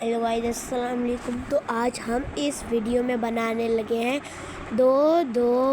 Hello guys, السلام علیکم۔ تو آج ہم اس ویڈیو میں بنانے لگے ہیں دو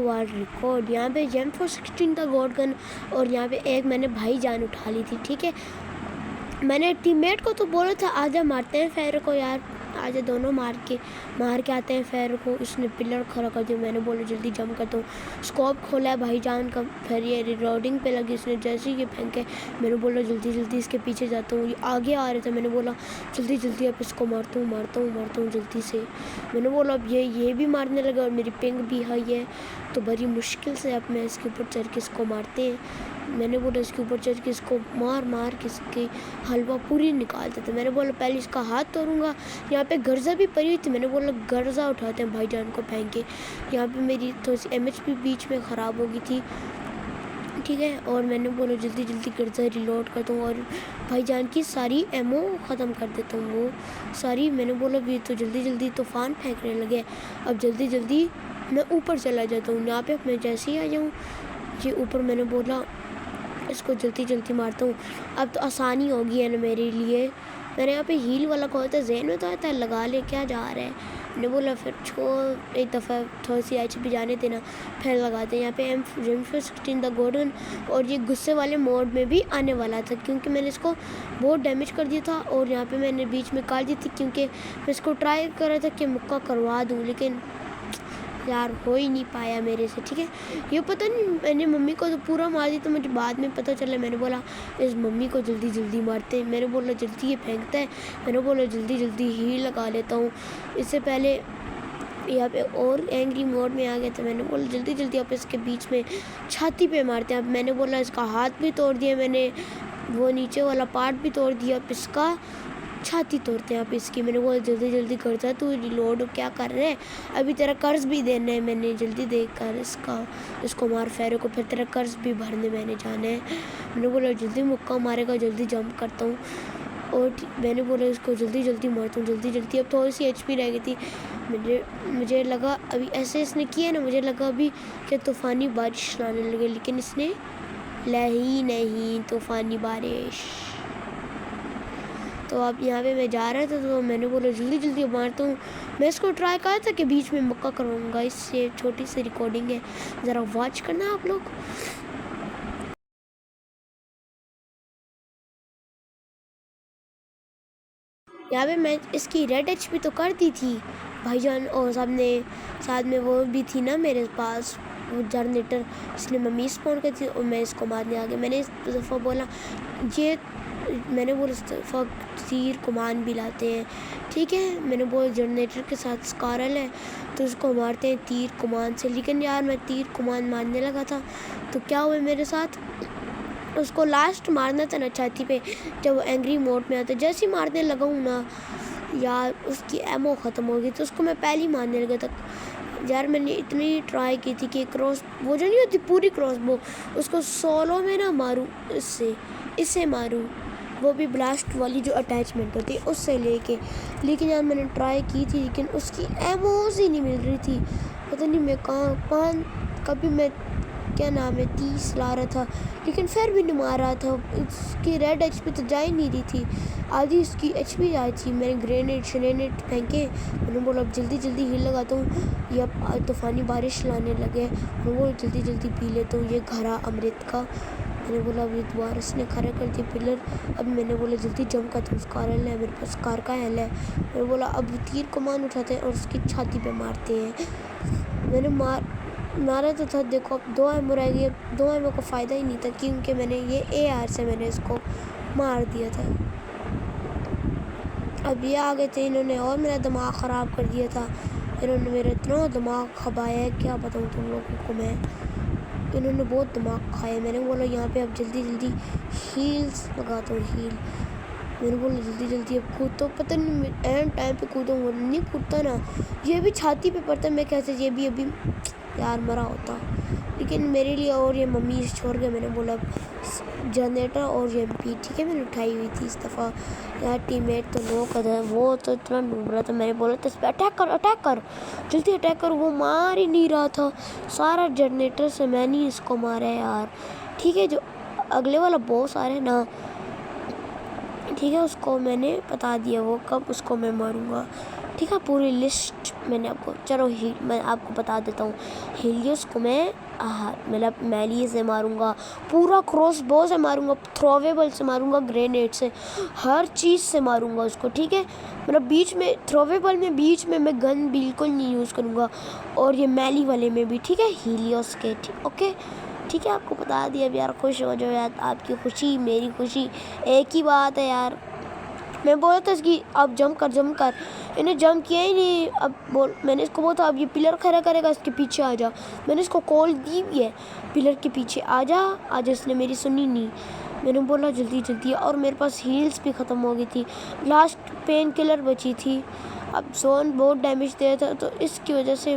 ورلڈ ریکارڈ۔ یہاں پہ جیم 416 کا گوڈ گن اور یہاں پہ ایک میں نے بھائی جان اٹھا لی تھی، ٹھیک ہے۔ میں نے ٹیم میٹ کو تو بولا تھا آجا مارتے ہیں فیر کو، یار آجا دونوں مار کے آتے ہیں فیر کو۔ اس نے پلر کھڑا کر دیا، میں نے بولا جلدی جمپ کرتا ہوں، اسکوپ کھولا ہے بھائی جان کا، پھر یہ ریلوڈنگ پہ لگی، اس نے جیسے ہی یہ پھینکے میں نے بولا جلدی جلدی اس کے پیچھے جاتا ہوں، یہ آگے آ رہے تھے، میں نے بولا جلدی جلدی اب اس کو مارتا ہوں جلدی سے۔ میں نے بولا اب یہ بھی مارنے لگا اور میری پنگ بھی ہائی ہے، تو بڑی مشکل سے اب میں اس کے اوپر چڑھ کے اس کو مارتے ہیں۔ میں نے بولا اس کے اوپر چڑھ کے اس کو مار کے اس کی حلوہ پوری نکالتے تھے۔ میں نے بولا پہلے اس کا ہاتھ توڑوں گا۔ یہاں پہ گرزہ بھی پڑی ہوئی تھی، میں نے بولا گرزہ اٹھاتے ہیں بھائی جان کو پھینک کے۔ یہاں پہ میری تھوڑی سی ایم ایچ پی بیچ میں خراب ہو گئی تھی، ٹھیک ہے، اور میں نے بولا جلدی جلدی گرزہ ریلوڈ کرتا ہوں اور بھائی جان کی ساری ایمو ختم کر دیتا ہوں وہ ساری۔ میں نے بولا بھی تو جلدی جلدی طوفان پھینکنے لگے، اب جلدی جلدی میں اوپر چلا جاتا ہوں۔ یہاں پہ میں جیسے ہی آ جاؤں یہ اوپر، میں نے بولا اس کو جلدی جلدی مارتا ہوں، اب تو آسانی ہوگی ہے نا میرے لیے۔ میں نے یہاں پہ ہیل والا کھولا تھا، ذہن میں تو آتا ہے لگا لے کیا جا رہا ہے، میں نے بولا پھر چھوڑ ایک دفعہ تھوڑی سی ایچ پی جانے دینا پھر لگاتے ہیں۔ یہاں پہ جیم 416 دا گولڈن، اور یہ غصے والے موڈ میں بھی آنے والا تھا کیونکہ میں نے اس کو بہت ڈیمیج کر دیا تھا، اور یہاں پہ میں نے بیچ میں کاٹ دی تھی کیونکہ میں اس کو ٹرائی کر رہا تھا کہ مکہ کروا دوں، لیکن یار ہو ہی نہیں پایا میرے سے، ٹھیک ہے۔ یہ پتہ نہیں میں نے ممی کو تو پورا مار دیا، تو مجھے بعد میں پتہ چلا، میں نے بولا اس ممی کو جلدی جلدی مارتے ہیں، میں نے بولا جلدی یہ پھینکتا ہے، میں نے بولا جلدی جلدی ہی لگا لیتا ہوں۔ اس سے پہلے یہاں پہ اور اینگری موڈ میں آ گیا تھا، میں نے بولا جلدی جلدی آپ اس کے بیچ میں چھاتی پہ مارتے ہیں۔ اب میں نے بولا اس کا ہاتھ بھی توڑ دیا، میں نے وہ نیچے والا پارٹ بھی توڑ دیا، اب اس کا چھاتی توڑتے ہیں آپ اس کی۔ میں نے بولا جلدی جلدی کرتا ہے تو ریلوڈ کیا کر رہے ہیں، ابھی تیرا قرض بھی دینا ہے، میں نے جلدی دیکھ کر اس کو مار فیرو کو، پھر تیرا قرض بھی بھرنے میں نے جانا ہے۔ میں نے بولا جلدی مکہ مارے گا، جلدی جمپ کرتا ہوں، اور میں نے بولا اس کو جلدی جلدی مارتا ہوں جلدی جلدی۔ اب تھوڑی سی ایچ پی رہ گئی تھی، مجھے لگا ابھی ایسے اس نے کیا نا، مجھے لگا ابھی کہ طوفانی بارش لانے لگے، لیکن اس نے لائی نہیں طوفانی بارش۔ تو اب یہاں پہ میں جا رہا تھا تو میں نے بولا جلدی جلدی مارتا ہوں۔ میں اس کو ٹرائی کر تھا کہ بیچ میں مکہ کرواؤں گا، اس سے چھوٹی سی ریکارڈنگ ہے، ذرا واچ کرنا آپ لوگ۔ یہاں پہ میں اس کی ریڈ ایچ پی تو کر دی تھی بھائی جان، اور ساتھ میں وہ بھی تھی نا میرے پاس وہ جنریٹر، اس نے ممی اسپون کر تھی اور میں اس کو مارنے آ گیا۔ میں نے اس دفعہ بولا میں نے بولا اس دفعہ تیر کمان بھی لاتے ہیں، ٹھیک ہے۔ میں نے بولا جنریٹر کے ساتھ سکارل ہے تو اس کو مارتے ہیں تیر کمان سے، لیکن یار میں تیر کمان مارنے لگا تھا تو کیا ہوا میرے ساتھ، اس کو لاسٹ مارنا تھا نا چھاتی پہ جب وہ اینگری موڈ میں آتا ہے، جیسے ہی مارنے لگا ہوں نا یار اس کی ایمو ختم ہو گئی، تو اس کو میں پہلے ہی مارنے لگا تھا۔ یار میں نے اتنی ٹرائی کی تھی کہ وہ جو نہیں ہوتی پوری کراس بو، اس کو سولو میں نہ ماروں، اس سے ماروں، وہ بھی بلاسٹ والی جو اٹیچمنٹ ہوتی ہے اس سے لے کے، لیکن یار میں نے ٹرائی کی تھی لیکن اس کی ایموز ہی نہیں مل رہی تھی، پتہ نہیں میں کہاں کبھی میں کیا نام ہے 30 لا رہا تھا لیکن پھر بھی نہیں مار رہا تھا، اس کی ریڈ ایچ پی تو جا ہی نہیں رہی تھی، آدھی اس کی ایچ پی آئی تھی۔ میں نے گرینیڈ پھینکے، میں نے بولا اب جلدی جلدی ہیل لگاتا ہوں، یہ اب طوفانی بارش لانے لگے، میں بولا جلدی جلدی پی لیتا ہوں یہ گھرا امرت کا۔ میں نے بولا اب یہ دوبارہ اس نے کھڑا کر دیا پلر، اب میں نے بولا جلدی جمپ کرتا ہوں، اسکار ایل ہے میرے پاس، اسکار کا ایل ہے، میں نے بولا اب تیر کمان اٹھاتے ہیں اور اس کی چھاتی پہ مارتے ہیں۔ میں نے مارا تو تھا، دیکھو اب 2 ایمو رہ گئی، اب 2 ایمو کا فائدہ ہی نہیں تھا کیونکہ میں نے یہ اے آر سے میں نے اس کو مار دیا تھا۔ اب یہ آگے تھے، انہوں نے اور میرا دماغ خراب کر دیا تھا، انہوں نے میرا اتنا دماغ کھپایا ہے کیا بتاؤں تم لوگوں کو میں، انہوں نے بہت دماغ کھایا۔ میں نے بولا یہاں پہ اب جلدی جلدی ہیلز لگاتا ہوں ہیل، میں نے بولا جلدی جلدی اب کودتا ہوں، پتہ نہیں اینڈ ٹائم پہ کودوں گا، نہیں کودتا نا یہ بھی چھاتی پہ پڑتا، میں کیسے یہ بھی ابھی یار مرا ہوتا، لیکن میرے لیے اور یہ ممی چھوڑ گئے۔ میں نے بولا جنریٹر اور یہ ایم پی، ٹھیک ہے، میں نے اٹھائی ہوئی تھی اس دفعہ، یار ٹیم میٹ تو لو کر ہے، وہ تو اتنا ڈوب رہا تھا، میں نے بولا تو اس پہ اٹیک کر جلدی اٹیک کر، وہ مار ہی نہیں رہا تھا، سارا جنریٹر سے میں نہیں اس کو مارا ہے یار، ٹھیک ہے۔ جو اگلے والا باس آ رہا ہے نا ٹھیک ہے، اس کو میں نے بتا دیا وہ کب اس کو میں ماروں گا، ٹھیک ہے، پوری لسٹ میں نے آپ کو، چلو میں آپ کو بتا دیتا ہوں۔ ہیلیوس کو میں مطلب میلی سے ماروں گا، پورا کراس بو سے ماروں گا، تھروویبل سے ماروں گا، گرینیڈ سے، ہر چیز سے ماروں گا اس کو، ٹھیک ہے، مطلب بیچ میں تھروویبل میں بیچ میں گن بالکل نہیں یوز کروں گا، اور یہ میلی والے میں بھی، ٹھیک ہے، ہیلیوس کے، اوکے، ٹھیک ہے، آپ کو بتا دیا۔ اب یار خوش ہو جاؤ یار، آپ کی خوشی میری خوشی ایک ہی بات ہے یار۔ میں بولا تھا اس کی اب جمپ کر، انہیں جمپ کیا ہی نہیں۔ اب میں نے اس کو بولا تھا اب یہ پلر کھڑا کرے گا، اس کے پیچھے آ جا، میں نے اس کو کال دی بھی ہے، پلر کے پیچھے آ جا، اس نے میری سنی نہیں۔ میں نے بولا جلدی، اور میرے پاس ہیلز بھی ختم ہو گئی تھی، لاسٹ پین کلر بچی تھی۔ اب زون بہت ڈیمیج دیا تھا، تو اس کی وجہ سے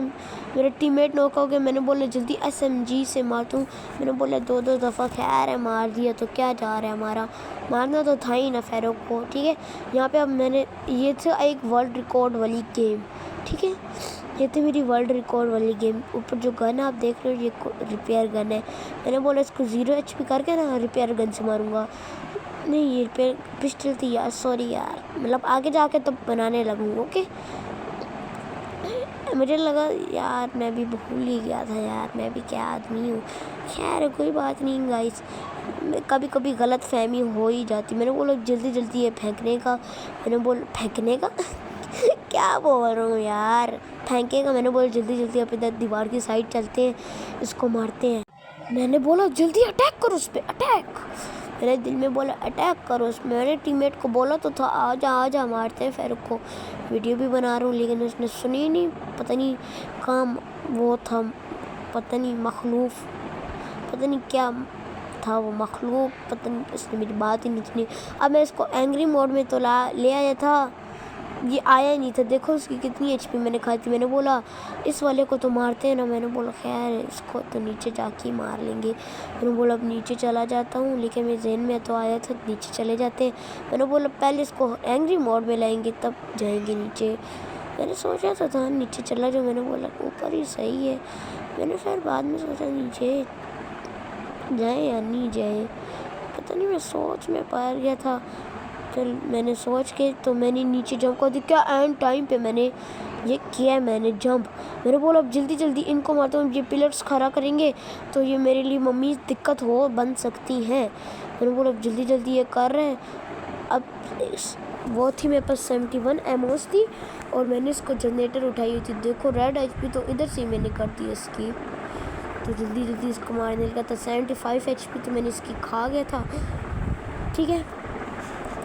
میرا ٹیم میٹ نوک ہو گیا۔ میں نے بولا جلدی SMG سے مارتا ہوں، میں نے بولا 2 دفعہ خیر ہے مار دیا تو کیا جا رہا ہے، ہمارا مارنا تو تھا ہی نا فیرو کو، ٹھیک ہے۔ یہاں پہ اب میں نے یہ تھا ایک ورلڈ ریکارڈ والی گیم، ٹھیک ہے، یہ تھی میری ورلڈ ریکارڈ والی گیم۔ اوپر جو گن آپ دیکھ رہے ہو یہ ریپیئر گن ہے، میں نے بولا اس کو 0 HP کر کے نا ریپیئر گن سے ماروں گا، نہیں یہ ریپیئر پسٹل تھی یار، سوری یار، مطلب آگے جا کے تب بنانے لگوں گا، اوکے۔ مجھے لگا یار میں بھی بھول ہی گیا تھا یار، میں بھی کیا آدمی ہوں، خیر کوئی بات نہیں گائز، کبھی کبھی غلط فہمی ہو ہی جاتی۔ میں نے بولا جلدی یہ پھینکنے کا، میں نے بولا پھینکنے کا کیا بول رہا ہوں یار، پھینکے گا، میں نے بولا جلدی اب ادھر دیوار کی سائڈ چلتے ہیں، اس کو مارتے ہیں۔ میں نے بولا جلدی اٹیک کرو اس پہ، اٹیک، میرے دل میں بولا اٹیک کرو اس میں نے ٹیم میٹ کو بولا تو تھا آ جا مارتے ہیں فیروق کو، ویڈیو بھی بنا رہا ہوں لیکن اس نے سنی نہیں، پتہ نہیں کام وہ تھا، پتہ نہیں مخلوف، پتہ نہیں کیا تھا وہ مخلوق، پتہ نہیں اس نے میری بات ہی نہیں سنی۔ اب میں اس کو اینگری موڈ میں تو لے آیا تھا، یہ آیا ہی نہیں تھا، دیکھو اس کی کتنی HP میں نے کھائی تھی۔ میں نے بولا اس والے کو تو مارتے ہیں نا، میں نے بولا خیر اس کو تو نیچے جا کے مار لیں گے، میں نے بولا اب نیچے چلا جاتا ہوں، لیکن میرے ذہن میں تو آیا تھا نیچے چلے جاتے ہیں، میں نے بولا پہلے اس کو اینگری موڈ میں لائیں گے تب جائیں گے نیچے، میں نے سوچا تھا نیچے چلا جاؤ، میں نے بولا اوپر ہی صحیح ہے، میں نے پھر بعد میں سوچا نیچے جائیں یا نہیں جائیں، پتہ نہیں میں سوچ میں پا گیا تھا، پھر میں نے سوچ کے تو میں نے نیچے جمپ کر دی، کیا اینڈ ٹائم پہ میں نے یہ کیا، میں نے جمپ، میں نے بولا اب جلدی ان کو مارتا ہوں، یہ پلرس کھڑا کریں گے تو یہ میرے لیے ممی دقت ہو بن سکتی ہیں، میں نے بولا اب جلدی یہ کر رہے ہیں۔ اب وہ تھی میرے پاس 71 ایموز تھی، اور میں نے اس کو جنریٹر اٹھائی ہوئی تھی، دیکھو ریڈ HP تو ادھر سے میں نے کر دی اس کی، تو جلدی اس کو مارنے لگا تھا، 75 HP تو میں نے اس کی کھا گیا تھا، ٹھیک ہے،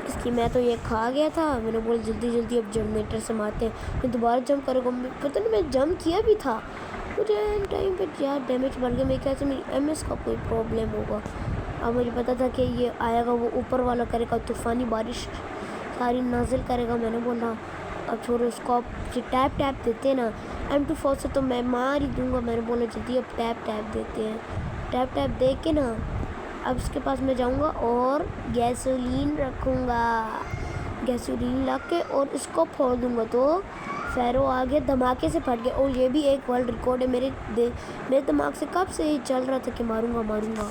اس کی میں تو یہ کھا گیا تھا، میں نے بولا جلدی اب جنریٹر سے مارتے ہیں، پھر دوبارہ جمپ کرے گا، پتہ نہیں میں جمپ کیا بھی تھا، مجھے ٹائم پہ یار ڈیمیج بڑھ گیا، میرے خیال سے میری MS کا کوئی پرابلم ہوگا، اب مجھے پتا تھا کہ یہ آئے گا، وہ اوپر والا کرے گا، طوفانی بارش ساری نازل کرے گا، میں نے بولا اب چھوڑو اس کو، اب ٹیپ دیتے ہیں نا M24 سے تو میں مار ہی دوں گا، میں نے بولا جلدی اب ٹیپ دیتے ہیں، ٹیپ دے کے نا اب اس کے پاس میں جاؤں گا اور گیسولین رکھوں گا، گیسولین لا کے اور اس کو پھوڑ دوں گا، تو فیرو آگے دھماکے سے پھٹ گیا، اور یہ بھی ایک ورلڈ ریکارڈ ہے، میرے دماغ سے کب سے ہی چل رہا تھا کہ ماروں گا،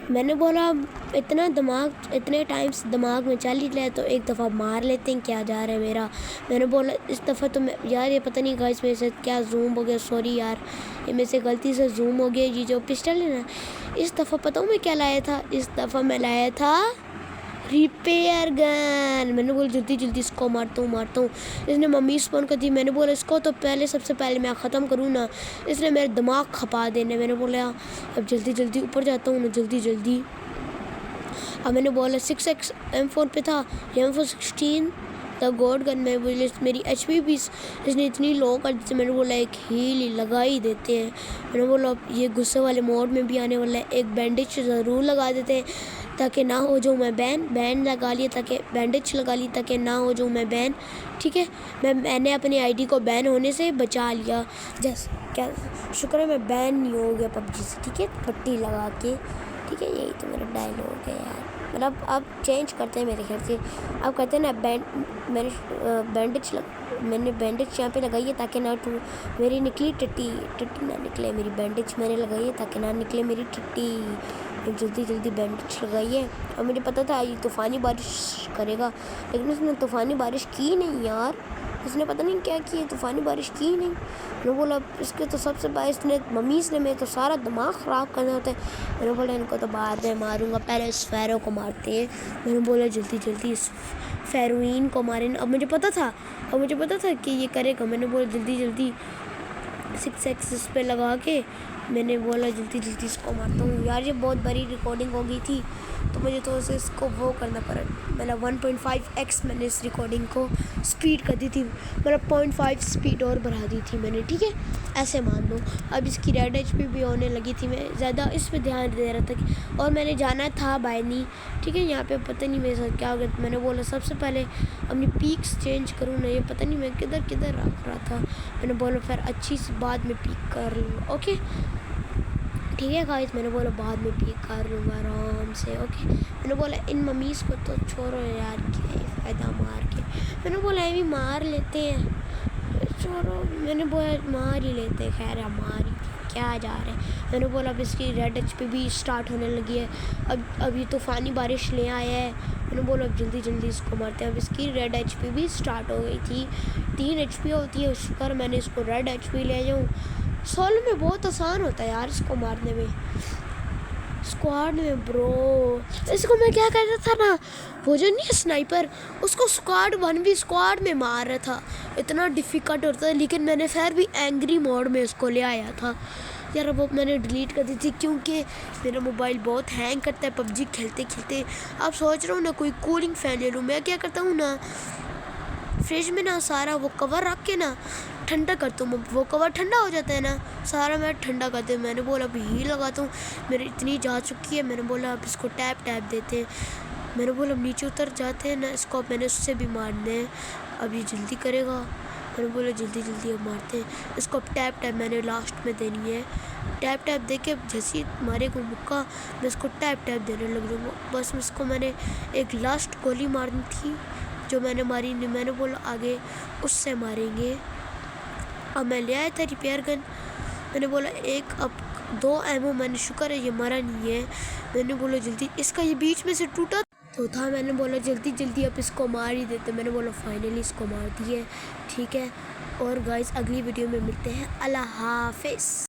میں نے بولا اتنے ٹائم سے دماغ میں چل ہی رہا ہے تو ایک دفعہ مار لیتے ہیں، کیا جا رہا ہے میرا، میں نے بولا اس دفعہ تو یار یہ پتہ نہیں گائز میرے سے کیا زوم ہو گیا، سوری یار یہ میرے سے غلطی سے زوم ہو گیا، یہ جو پسٹل ہے نا، اس دفعہ پتہ ہوں میں کیا لایا تھا، اس دفعہ میں لایا تھا ریپیئر گن، میں نے بولا جلدی اس کو مارتا ہوں، اس نے ممی اسپون کر دی، میں نے بولا اس کو تو سب سے پہلے میں ختم کروں نا، اس نے میرے دماغ کھپا دینے، میں نے بولا اب جلدی اوپر جاتا ہوں نا، جلدی، اب میں نے بولا 6x M4 پہ تھا، M416 دا گوڈ گن میں میری HP بھی اس نے اتنی لو کر دی، میں نے بولا ایک ہیل ہی لگا ہی دیتے ہیں، میں نے بولا یہ غصے والے موڈ میں بھی آنے والا ہے، ایک بینڈیج ضرور لگا دیتے ہیں تاکہ نہ ہو جاؤں میں بین لگا لیا، تاکہ بینڈیج لگا لی تاکہ نہ ہو جاؤں میں بین، ٹھیک ہے، میں نے اپنی ID کو بین ہونے سے بچا لیا، کیا شکر ہے میں بین نہیں ہو گیا PUBG سے، ٹھیک ہے، پٹی لگا کے، ٹھیک ہے، یہی تو میرا ڈائلاگ ہے یار۔ مطلب اب چینج کرتے ہیں میرے خیال سے. اب کرتے ہیں نا میں نے بینڈیج یہاں پہ لگائی ہے تاکہ نہ میری نکلی ٹٹی نہ نکلے. میری بینڈیج میں نے لگائی ہے تاکہ نہ نکلے میری ٹٹی. جلدی بینڈیج لگائی ہے. اور مجھے پتا تھا یہ طوفانی بارش کرے گا لیکن اس نے طوفانی بارش کی نہیں یار. اس نے پتہ نہیں کیا کی ہے, طوفانی بارش کی نہیں. میں نے بولا اس کے تو سب سے باعث نے ممیز نے میرے تو سارا دماغ خراب کرنا ہوتا ہے. میں نے بولا ان کو تو بعد میں ماروں گا, پہلے اس فیرو کو مارتے ہیں. میں نے بولا جلدی اس فیروئین کو ماریں. اب مجھے پتا تھا کہ یہ کرے گا. میں نے بولا جلدی 6 ایکسس پہ لگا کے میں نے بولا جلدی اس کو مارتا ہوں. یار یہ بہت بڑی ریکارڈنگ ہو گئی تھی تو مجھے تو اس کو وہ کرنا پڑا. مطلب 1.5x میں نے اس ریکارڈنگ کو سپیڈ کر دی تھی, مطلب 0.5 سپیڈ اور بڑھا دی تھی میں نے, ٹھیک ہے ایسے مان لو. اب اس کی ریڈ ایچ پی بھی ہونے لگی تھی. میں زیادہ اس پہ دھیان دے رہا تھا اور میں نے جانا تھا بائنی, ٹھیک ہے. یہاں پہ پتہ نہیں میرے ساتھ کیا ہو گیا. میں نے بولا سب سے پہلے اپنی پیکس چینج کروں نا. یہ پتہ نہیں میں کدھر رکھ رہا تھا. میں نے بولا پھر اچھی سی بعد میں پیک کر لوں, اوکے ٹھیک ہے گائز. میں نے بولا بعد میں پیک کر لوں گا آرام سے, اوکے. میں نے بولا ان ممیز کو تو چھوڑو یار, کیا فائدہ مار کے. میں نے بولا بھی مار لیتے ہیں, چھوڑو. میں نے بولا مار ہی لیتے ہیں, خیر مار ہی کیا جا رہے ہیں. میں نے بولا اب اس کی ریڈ ایچ پی بھی اسٹارٹ ہونے لگی ہے. اب یہ طوفانی بارش لے آیا ہے. میں نے بولا اب جلدی اس کو مارتے ہیں. اب اس کی ریڈ ایچ پی بھی اسٹارٹ ہو گئی تھی. 3 ایچ پی ہوتی ہے, شکر میں نے اس کو ریڈ ایچ پی لے جاؤں. سولو میں بہت آسان ہوتا ہے یار اس کو مارنے میں, اسکواڈ میں برو. اس کو میں کیا کہتا تھا نا, وہ جو نہیں ہے سنائپر, اس کو اسکواڈ 1v اسکواڈ میں مار رہا تھا. اتنا ڈیفیکلٹ ہوتا ہے لیکن میں نے پھر بھی اینگری موڈ میں اس کو لے آیا تھا. یار وہ میں نے ڈیلیٹ کر دی تھی کیونکہ میرا موبائل بہت ہینگ کرتا ہے PUBG کھیلتے. اب سوچ رہا ہوں نا کوئی کولنگ فین لے لوں. میں کیا کرتا ہوں نا, فریج میں نا سارا وہ کور رکھ کے نا ٹھنڈا کرتا ہوں. وہ کور ٹھنڈا ہو جاتا ہے نا, سارا میں ٹھنڈا کرتا ہوں. میں نے بولا اب ہی لگاتا ہوں, میری اتنی جا چکی ہے. میں نے بولا اب اس کو ٹیپ دیتے ہیں. میں نے بولا اب نیچے اتر جاتے ہیں نا اس کو, اب میں نے اس سے بھی مارنے ہیں. اب یہ جلدی کرے گا. میں نے بولا جلدی اب مارتے ہیں اس کو. اب ٹیپ میں نے لاسٹ میں دینی ہے. ٹیپ دے کے جیسے مارے کو مکہ میں اس کو ٹیپ دینے لگ جاؤں گا. بس اس کو میں نے ایک لاسٹ گولی مارنی تھی جو میں نے ماری نہیں. میں نے بولا آگے اس سے ماریں گے. اب میں لے آیا تھا ریپیئر گن. میں نے بولا اب 2 ایمو میں نے, شکر ہے یہ مرا نہیں ہے. میں نے بولا جلدی اس کا یہ بیچ میں سے ٹوٹا تو تھا. میں نے بولا جلدی اب اس کو مار ہی دیتے. میں نے بولا فائنلی اس کو مار دیے, ٹھیک ہے. اور گائز اگلی ویڈیو میں ملتے ہیں. اللہ حافظ.